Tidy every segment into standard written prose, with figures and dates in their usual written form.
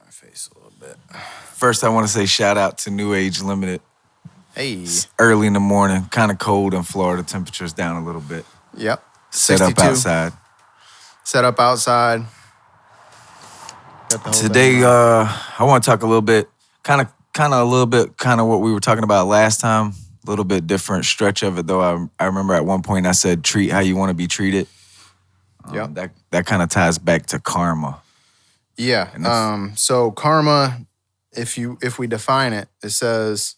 my face a little bit. First, I want to say shout out to New Age Limited. Hey. It's early in the morning, kind of cold in Florida. Temperature's down a little bit. Yep. Set 62. Up outside. Set up outside. Today, I want to talk a little bit, kind of what we were talking about last time. A little bit different stretch of it, though. I remember at one point I said, treat how you want to be treated. Yep. That kind of ties back to karma. Yeah. So karma, if we define it, it says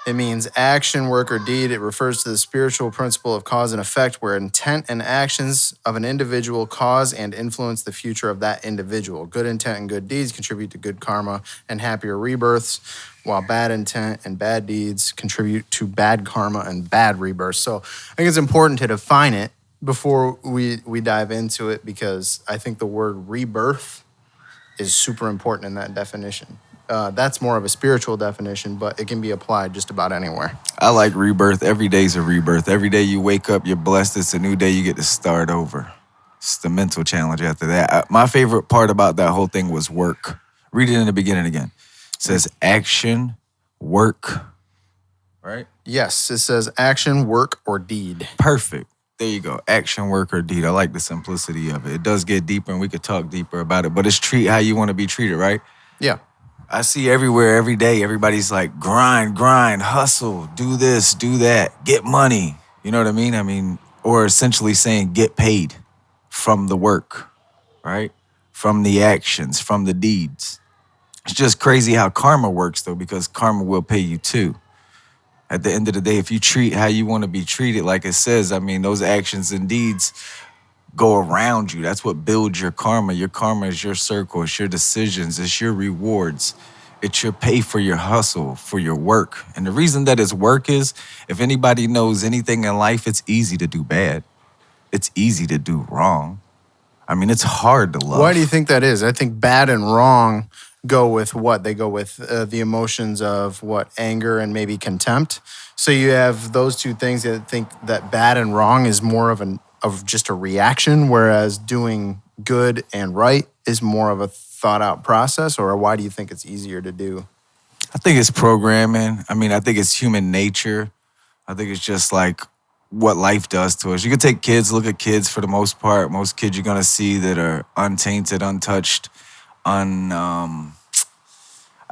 it means action, work, or deed. It refers to the spiritual principle of cause and effect, where intent and actions of an individual cause and influence the future of that individual. Good intent and good deeds contribute to good karma and happier rebirths, while bad intent and bad deeds contribute to bad karma and bad rebirths. So I think it's important to define it before we dive into it, because I think the word rebirth is super important in that definition. That's more of a spiritual definition, but it can be applied just about anywhere. I like rebirth. Every day's a rebirth. Every day you wake up, you're blessed. It's a new day. You get to start over. It's the mental challenge after that. My favorite part about that whole thing was work. Read it in the beginning again. It says action, work, right? Yes, it says action, work, or deed. Perfect. There you go. Action, work, or deed. I like the simplicity of it. It does get deeper, and we could talk deeper about it, but it's treat how you want to be treated, right? Yeah. I see everywhere, every day, everybody's like, grind, hustle, do this, do that, get money. You know what I mean? Or essentially saying get paid from the work, right? From the actions, from the deeds. It's just crazy how karma works, though, because karma will pay you too. At the end of the day, if you treat how you want to be treated, like it says, those actions and deeds go around you. That's what builds your karma. Your karma is your circle. It's your decisions. It's your rewards. It's your pay for your hustle, for your work. And the reason that it's work is, if anybody knows anything in life, it's easy to do bad. It's easy to do wrong. It's hard to love. Why do you think that is? I think bad and wrong go with what? They go with the emotions of what? Anger and maybe contempt. So you have those two things that think that bad and wrong is more of just a reaction, whereas doing good and right is more of a thought out process. Or why do you think it's easier to do? I think it's programming. I think it's human nature. I think it's just like what life does to us. You can take kids, look at kids for the most part. Most kids you're going to see that are untainted, untouched, I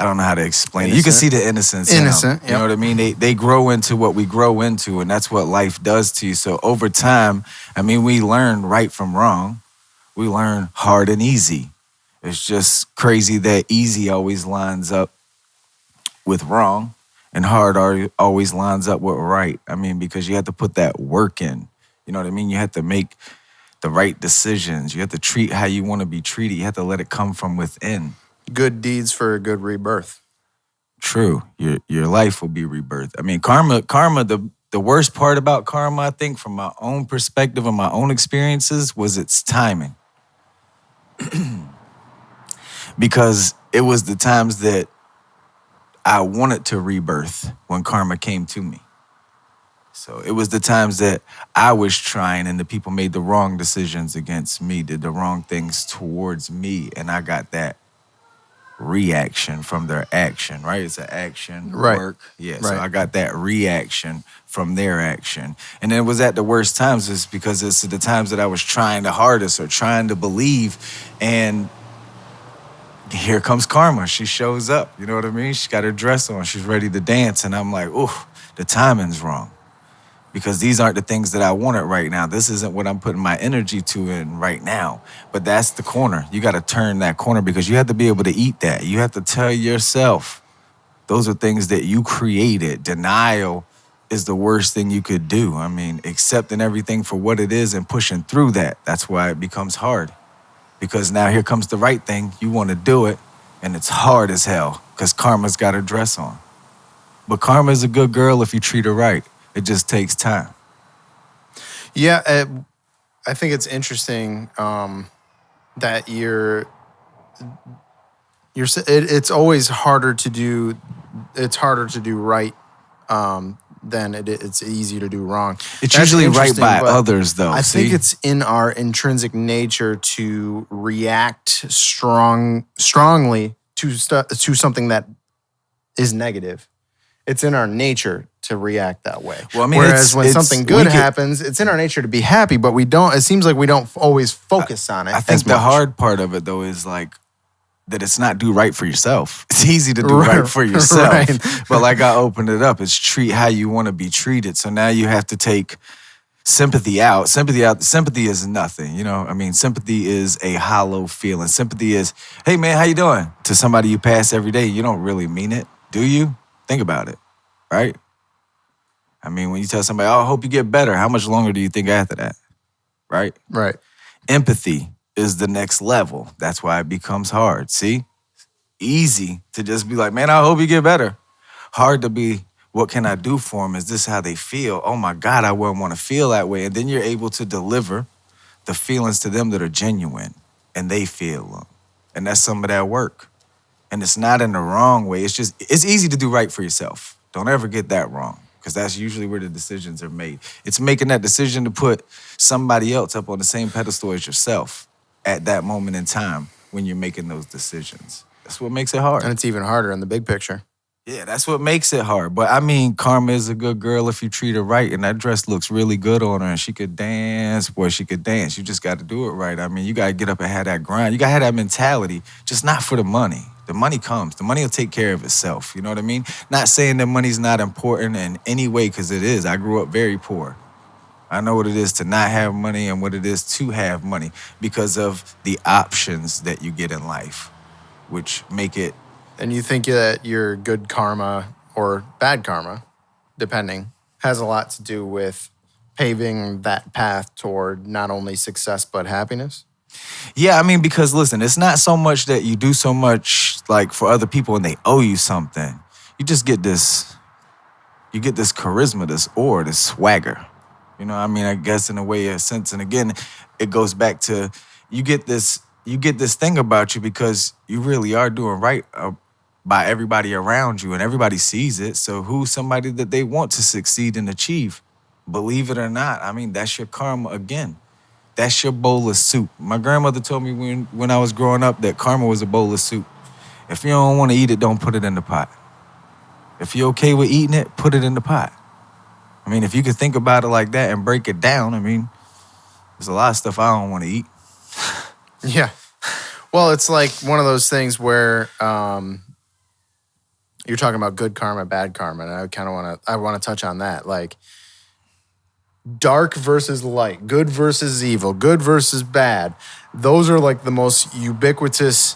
don't know how to explain it. You can see the innocence. Innocent, You know what I mean? They grow into what we grow into, and that's what life does to you. So over time, we learn right from wrong. We learn hard and easy. It's just crazy that easy always lines up with wrong, and hard always lines up with right. Because you have to put that work in. You know what I mean? You have to make the right decisions. You have to treat how you want to be treated. You have to let it come from within. Good deeds for a good rebirth. True. Your life will be rebirthed. Karma, the worst part about karma, I think, from my own perspective and my own experiences, was its timing. Because it was the times that I wanted to rebirth when karma came to me. So it was the times that I was trying and the people made the wrong decisions against me, did the wrong things towards me, and I got that reaction from their action, right? It's an action, right. Work. Yeah, right. So I got that reaction from their action. And it was at the worst times, is because it's the times that I was trying the hardest or trying to believe, and here comes karma. She shows up, you know what I mean? She's got her dress on, she's ready to dance, and I'm like, ooh, the timing's wrong. Because these aren't the things that I wanted right now. This isn't what I'm putting my energy to in right now. But that's the corner. You got to turn that corner, because you have to be able to eat that. You have to tell yourself those are things that you created. Denial is the worst thing you could do. Accepting everything for what it is and pushing through that. That's why it becomes hard. Because now here comes the right thing. You want to do it, and it's hard as hell because karma's got her dress on. But karma is a good girl if you treat her right. It just takes time. Yeah, I think it's interesting that it's always harder to do. It's harder to do right than it's easy to do wrong. It's usually right by others, though. I think it's in our intrinsic nature to react strongly to something that is negative, it's in our nature to react that way. Well, I mean, whereas when something good happens, it's in our nature to be happy, but we don't. It seems like we don't always focus on it. I think the hard part of it though is like that it's not do right for yourself. It's easy to do right for yourself, right. But like I opened it up, it's treat how you want to be treated. So now you have to take sympathy out. Sympathy is nothing. You know, I mean, sympathy is a hollow feeling. Sympathy is, hey man, how you doing? To somebody you pass every day, you don't really mean it, do you? Think about it, right? I mean, when you tell somebody, oh, I hope you get better, how much longer do you think after that, right? Right. Empathy is the next level. That's why it becomes hard. See? Easy to just be like, man, I hope you get better. Hard to be, what can I do for them? Is this how they feel? Oh my God, I wouldn't want to feel that way. And then you're able to deliver the feelings to them that are genuine and they feel them. And that's some of that work. And it's not in the wrong way. It's just, it's easy to do right for yourself. Don't ever get that wrong, because that's usually where the decisions are made. It's making that decision to put somebody else up on the same pedestal as yourself at that moment in time when you're making those decisions. That's what makes it hard. And it's even harder in the big picture. Yeah, that's what makes it hard. But I mean, Karma is a good girl if you treat her right, and that dress looks really good on her, and she could dance. Boy, she could dance. You just got to do it right. I mean, you got to get up and have that grind. You got to have that mentality, just not for the money. The money comes. The money will take care of itself. You know what I mean? Not saying that money's not important in any way, because it is. I grew up very poor. I know what it is to not have money and what it is to have money because of the options that you get in life, which make it. And you think that your good karma or bad karma, depending, has a lot to do with paving that path toward not only success but happiness? Yeah, I mean, because listen, it's not so much that you do so much like for other people and they owe you something. You just get this, charisma, this aura, this swagger. You know, I mean, I guess in a way, a sense, and again, it goes back to you get this thing about you because you really are doing right by everybody around you, and everybody sees it. So who's somebody that they want to succeed and achieve? Believe it or not, I mean, that's your karma again. That's your bowl of soup. My grandmother told me when I was growing up that karma was a bowl of soup. If you don't want to eat it, don't put it in the pot. If you're okay with eating it, put it in the pot. I mean, if you could think about it like that and break it down, I mean, there's a lot of stuff I don't want to eat. Yeah. Well, it's like one of those things where you're talking about good karma, bad karma, and I kind of want to touch on that. Like dark versus light, good versus evil, good versus bad. Those are like the most ubiquitous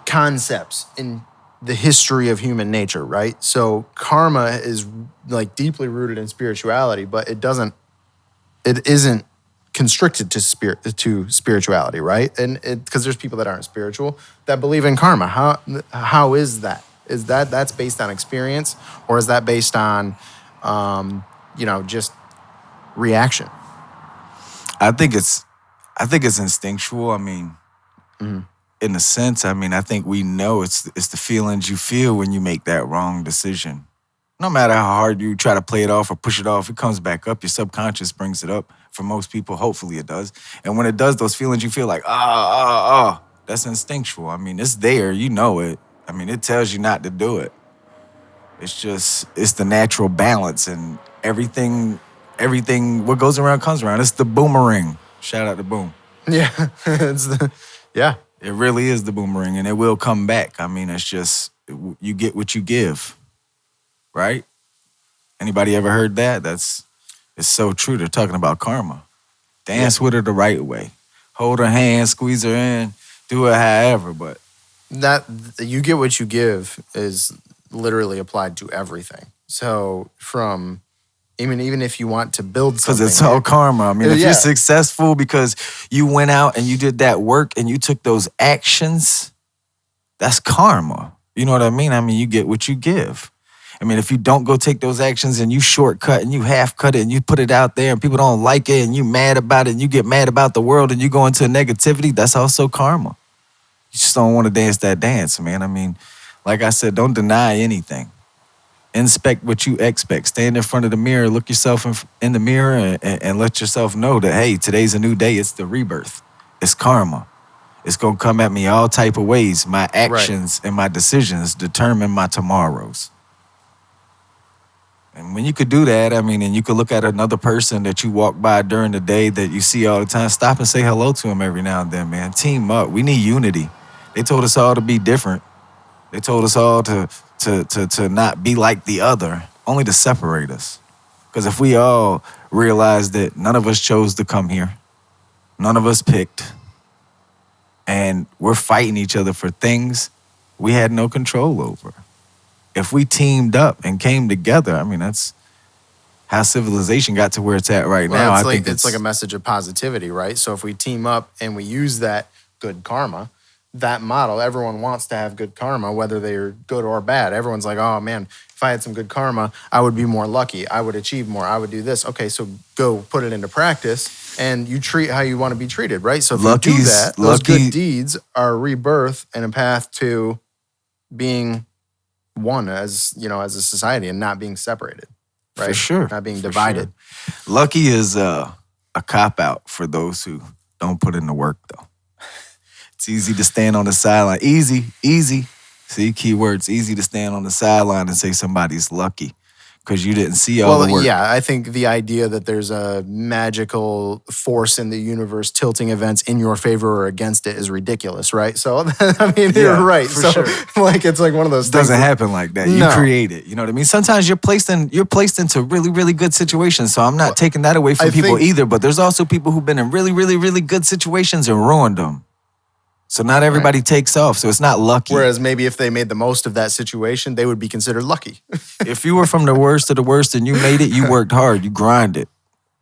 concepts in the history of human nature, right? So karma is like deeply rooted in spirituality, but it isn't constricted to spirituality, right? And because there's people that aren't spiritual that believe in karma. How is that? Is that's based on experience, or is that based on just reaction? I think it's instinctual. I mean, in a sense, I mean, I think we know it's the feelings you feel when you make that wrong decision. No matter how hard you try to play it off or push it off, it comes back up. Your subconscious brings it up. For most people, hopefully it does. And when it does, those feelings you feel like, that's instinctual. I mean, it's there. You know it. I mean, it tells you not to do it. It's the natural balance, and everything, what goes around comes around. It's the boomerang. Shout out to Boom. Yeah. Yeah. It really is the boomerang, and it will come back. I mean, it's just, you get what you give, right? Anybody ever heard that? It's so true. They're talking about karma. Dance with her the right way. Hold her hand, squeeze her in, do it however, but. That you get what you give is literally applied to everything. So from even if you want to build something. Because it's all karma. I mean, if you're successful because you went out and you did that work and you took those actions, that's karma. You know what I mean? I mean, you get what you give. I mean, if you don't go take those actions and you shortcut and you half cut it and you put it out there and people don't like it and you mad about it and you get mad about the world and you go into negativity, that's also karma. You just don't want to dance that dance, man. I mean, like I said, don't deny anything. Inspect what you expect. Stand in front of the mirror, look yourself in the mirror and let yourself know that, hey, today's a new day. It's the rebirth. It's karma. It's going to come at me all type of ways. My actions and my decisions determine my tomorrows. And when you could do that, I mean, and you could look at another person that you walk by during the day that you see all the time, stop and say hello to them every now and then, man. Team up. We need unity. They told us all to be different. They told us all to not be like the other, only to separate us. Because if we all realize that none of us chose to come here, none of us picked, and we're fighting each other for things we had no control over. If we teamed up and came together, I mean, that's how civilization got to where it's at right now. I think it's like a message of positivity, right? So if we team up and we use that good karma, that model, everyone wants to have good karma, whether they're good or bad. Everyone's like, oh man, if I had some good karma, I would be more lucky. I would achieve more. I would do this. Okay, so go put it into practice and you treat how you want to be treated, right? So if you do that, those good deeds are a rebirth and a path to being one as, you know, as a society and not being separated, right? For sure. Not being divided. Sure. Lucky is a cop-out for those who don't put in the work, though. It's easy to stand on the sideline. Easy. See, keywords, easy to stand on the sideline and say somebody's lucky because you didn't see all the work. Yeah, I think the idea that there's a magical force in the universe tilting events in your favor or against it is ridiculous, right? So, I mean, you're right. So, sure. Like, it's like one of those things. It doesn't happen like that. You create it. You know what I mean? Sometimes you're placed into really, really good situations. So I'm not taking that away from people either. But there's also people who've been in really, really, really good situations and ruined them. So not everybody takes off. So it's not lucky. Whereas maybe if they made the most of that situation, they would be considered lucky. If you were from the worst of the worst and you made it, you worked hard, you grinded,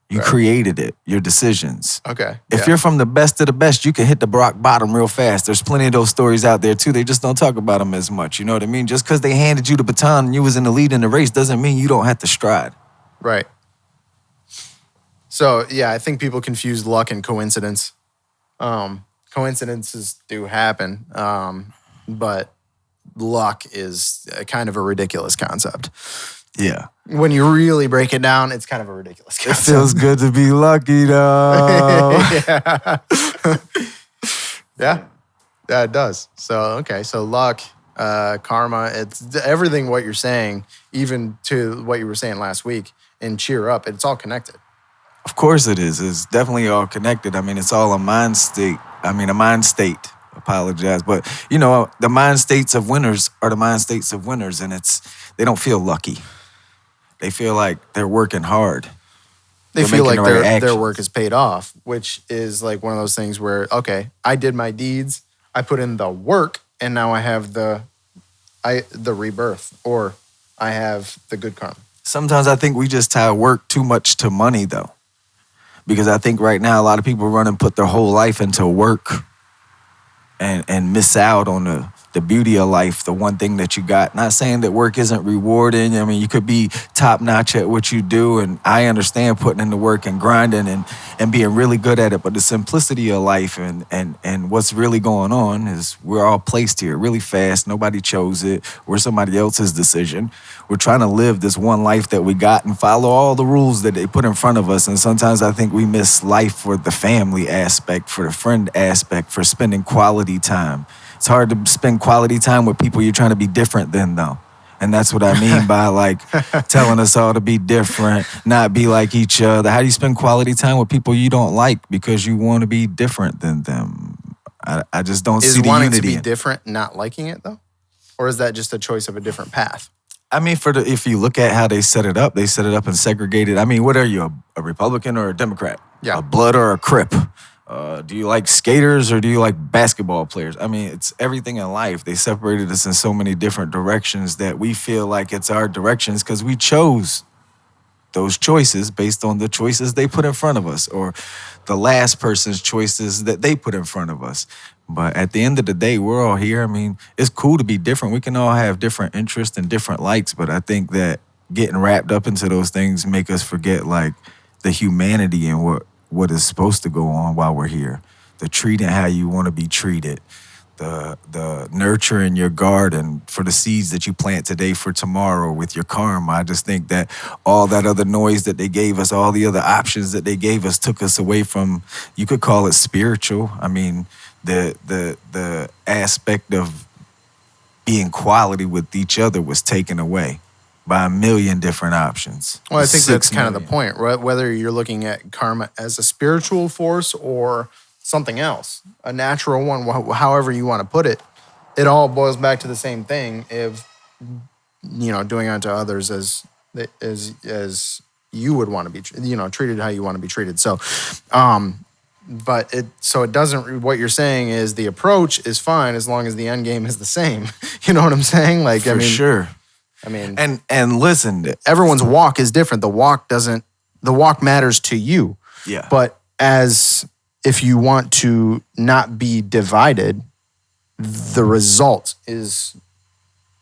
you created it, your decisions. Okay. If you're from the best of the best, you can hit the rock bottom real fast. There's plenty of those stories out there too. They just don't talk about them as much. You know what I mean? Just because they handed you the baton and you was in the lead in the race doesn't mean you don't have to stride. Right. So, yeah, I think people confuse luck and coincidence. Coincidences do happen, but luck is a kind of a ridiculous concept. Yeah. When you really break it down, it's kind of a ridiculous concept. It feels good to be lucky, though. Yeah, it does. So luck, karma, it's everything what you're saying, even to what you were saying last week, and cheer up, it's all connected. Of course it is. It's definitely all connected. I mean, it's all a mind state. Apologize. But, you know, the mind states of winners are the mind states of winners, and they don't feel lucky. They feel like they're working hard. They feel like their work is paid off, which is like one of those things where, okay, I did my deeds, I put in the work, and now I have the rebirth, or I have the good karma. Sometimes I think we just tie work too much to money, though. Because I think right now a lot of people run and put their whole life into work and miss out on the beauty of life, the one thing that you got. Not saying that work isn't rewarding. I mean, you could be top-notch at what you do, and I understand putting in the work and grinding and being really good at it, but the simplicity of life and what's really going on is we're all placed here really fast. Nobody chose it. We're somebody else's decision. We're trying to live this one life that we got and follow all the rules that they put in front of us, and sometimes I think we miss life for the family aspect, for the friend aspect, for spending quality time. It's hard to spend quality time with people you're trying to be different than, though. And that's what I mean by, like, telling us all to be different, not be like each other. How do you spend quality time with people you don't like because you want to be different than them? I just don't see the unity. Is wanting to be different not liking it, though? Or is that just a choice of a different path? I mean, if you look at how they set it up and segregated. I mean, what are you, a Republican or a Democrat? Yeah. A Blood or a Crip? Do you like skaters or do you like basketball players? I mean, it's everything in life. They separated us in so many different directions that we feel like it's our directions because we chose those choices based on the choices they put in front of us or the last person's choices that they put in front of us. But at the end of the day, we're all here. I mean, it's cool to be different. We can all have different interests and different likes, but I think that getting wrapped up into those things make us forget, like, the humanity and what is supposed to go on while we're here. The treating how you want to be treated. The nurturing your garden for the seeds that you plant today for tomorrow with your karma. I just think that all that other noise that they gave us, all the other options that they gave us took us away from, you could call it spiritual. I mean, the aspect of being quality with each other was taken away by a million different options. Well, I think that's 6 kind of the million. point, right? Whether you're looking at karma as a spiritual force or something else, a natural one, however you want to put it, it all boils back to the same thing. If doing unto others as you would want to be, treated how you want to be treated. So, but it doesn't. What you're saying is the approach is fine as long as the end game is the same. You know what I'm saying? Like, For sure. I mean, And listen, everyone's walk is different. The walk matters to you. yeah. But if you want to not be divided, the result is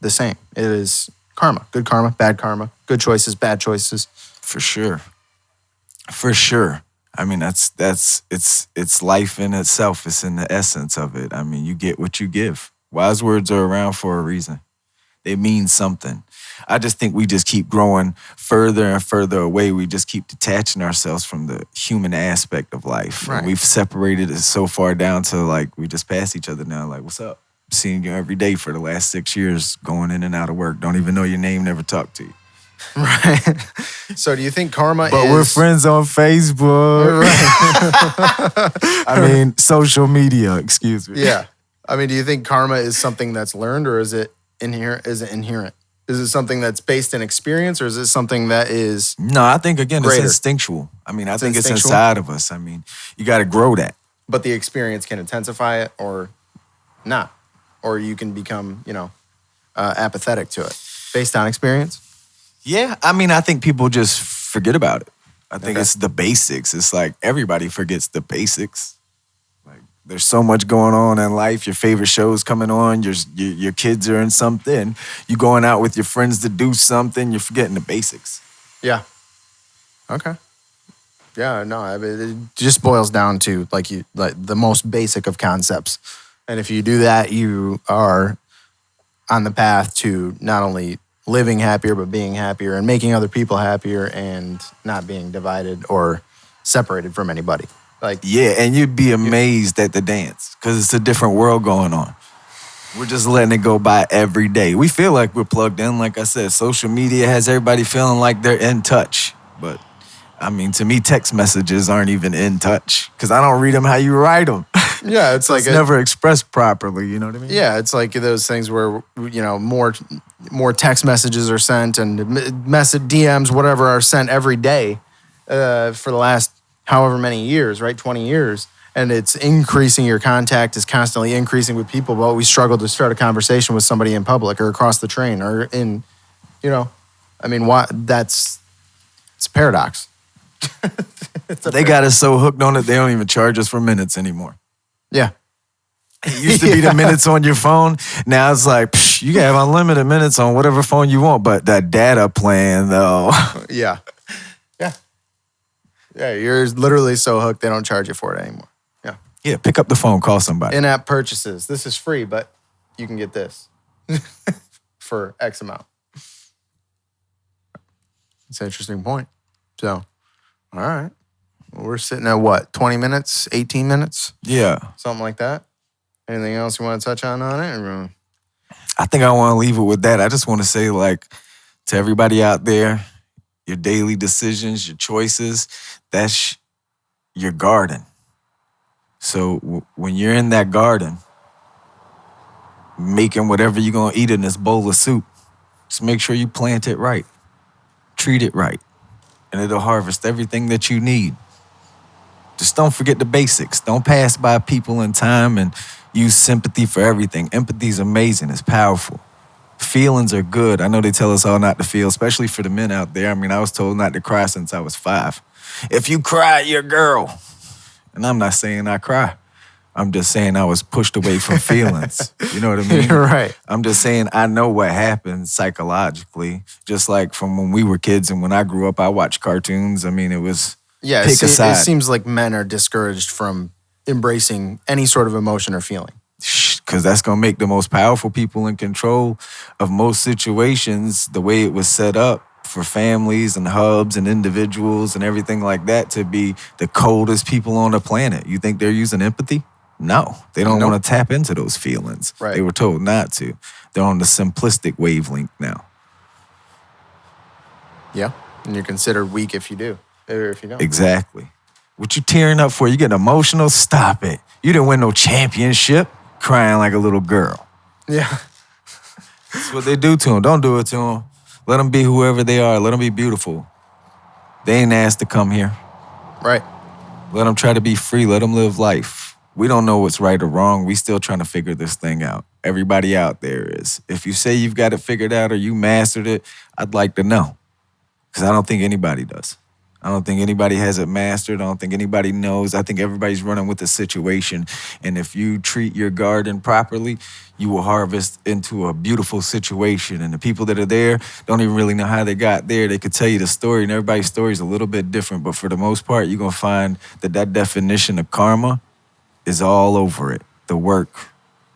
the same. It is karma, good karma, bad karma, good choices, bad choices. For sure. For sure. I mean, it's life in itself. It's in the essence of it. I mean, you get what you give. Wise words are around for a reason. They mean something. I just think we just keep growing further and further away. We just keep detaching ourselves from the human aspect of life. Right. And we've separated it so far down to like, we just pass each other now. Like, what's up? Seeing you every day for the last 6 years, going in and out of work. Don't even know your name, never talk to you. Right. So do you think karma But is... we're friends on Facebook. Right. I mean, social media, excuse me. Yeah. I mean, do you think karma is something that's learned or is it inherent? Is it something that's based in experience or is it something that is... No, I think, again, greater? it's instinctual. I mean, I think it's instinctual? inside of us. I mean, you got to grow that. But the experience can intensify it or not. Or you can become, apathetic to it based on experience. Yeah, I mean, I think people just forget about it. I think Okay. it's the basics. It's like everybody forgets the basics. Like, there's so much going on in life. Your favorite show's coming on. Your kids are in something. You going out with your friends to do something. You're forgetting the basics. Yeah. Okay. Yeah, no, I mean, it just boils down to like the most basic of concepts. And if you do that, you are on the path to not only living happier, but being happier and making other people happier and not being divided or separated from anybody. Like, Yeah, and you'd be amazed at the dance because it's a different world going on. We're just letting it go by every day. We feel like we're plugged in. Like I said, social media has everybody feeling like they're in touch. But, I mean, to me, text messages aren't even in touch because I don't read them how you write them. yeah, it's like It's never expressed properly, you know what I mean? yeah, it's like those things where more text messages are sent and message DMs, whatever, are sent every day for the last however many years, right? 20 years. And it's increasing. Your contact is constantly increasing with people, but we struggle to start a conversation with somebody in public or across the train or in, I mean, it's a paradox. They got us so hooked on it, they don't even charge us for minutes anymore. Yeah. It used to be the minutes on your phone. Now it's like, you can have unlimited minutes on whatever phone you want, but that data plan, though. Yeah. Yeah. Yeah, you're literally so hooked they don't charge you for it anymore. Yeah. Yeah, pick up the phone, call somebody. In-app purchases. This is free, but you can get this for X amount. It's an interesting point. So, all right. Well, we're sitting at what, 20 minutes, 18 minutes? Yeah. Something like that. Anything else you want to touch on it? Or... I think I want to leave it with that. I just want to say, like, to everybody out there, your daily decisions, your choices, that's your garden. So when you're in that garden, making whatever you're going to eat in this bowl of soup, just make sure you plant it right. Treat it right. And it'll harvest everything that you need. Just don't forget the basics. Don't pass by people in time and use sympathy for everything. Empathy is amazing. It's powerful. Feelings are good. I know they tell us all not to feel, especially for the men out there. I mean, I was told not to cry since I was 5. If you cry, you're a girl. And I'm not saying I cry. I'm just saying I was pushed away from feelings. You know what I mean? You're right. I'm just saying I know what happens psychologically. Just like from when we were kids and when I grew up, I watched cartoons. I mean, it was Yeah, pick a side. it seems like men are discouraged from embracing any sort of emotion or feeling. Because that's going to make the most powerful people in control of most situations, the way it was set up for families and hubs and individuals and everything like that, to be the coldest people on the planet. You think they're using empathy? No, they don't Nope. want to tap into those feelings. Right. They were told not to. They're on the simplistic wavelength now. Yeah. And you're considered weak if you do, or if you don't. Exactly. What you tearing up for? You getting emotional? Stop it. You didn't win no championship crying like a little girl. Yeah. That's what they do to them. Don't do it to them. Let them be whoever they are. Let them be beautiful. They ain't asked to come here. Right. Let them try to be free. Let them live life. We don't know what's right or wrong. We still trying to figure this thing out. Everybody out there is. If you say you've got it figured out or you mastered it, I'd like to know. Because I don't think anybody does. I don't think anybody has it mastered. I don't think anybody knows. I think everybody's running with the situation. And if you treat your garden properly, you will harvest into a beautiful situation. And the people that are there don't even really know how they got there. They could tell you the story, and everybody's story is a little bit different. But for the most part, you're going to find that definition of karma is all over it. The work,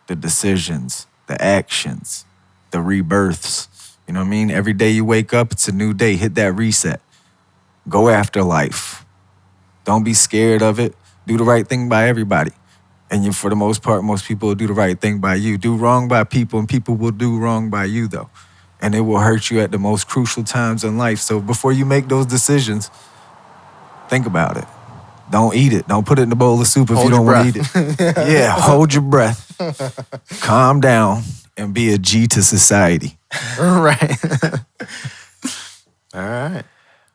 the decisions, the actions, the rebirths. You know what I mean? Every day you wake up, it's a new day. Hit that reset. Go after life. Don't be scared of it. Do the right thing by everybody. And for the most part, most people will do the right thing by you. Do wrong by people, and people will do wrong by you, though. And it will hurt you at the most crucial times in life. So before you make those decisions, think about it. Don't eat it. Don't put it in a bowl of soup if you don't want to eat it. Yeah, hold your breath. Calm down and be a G to society. Right. All right.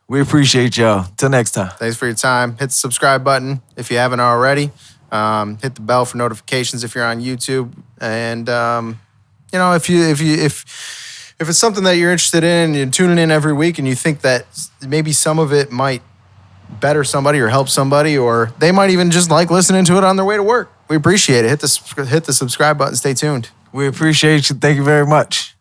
We appreciate y'all. Till next time. Thanks for your time. Hit the subscribe button if you haven't already. Hit the bell for notifications if you're on YouTube. And you know, if it's something that you're interested in, you're tuning in every week, and you think that maybe some of it might better somebody or help somebody, or they might even just like listening to it on their way to work, we appreciate it. Hit the subscribe button. Stay tuned. We appreciate you. Thank you very much.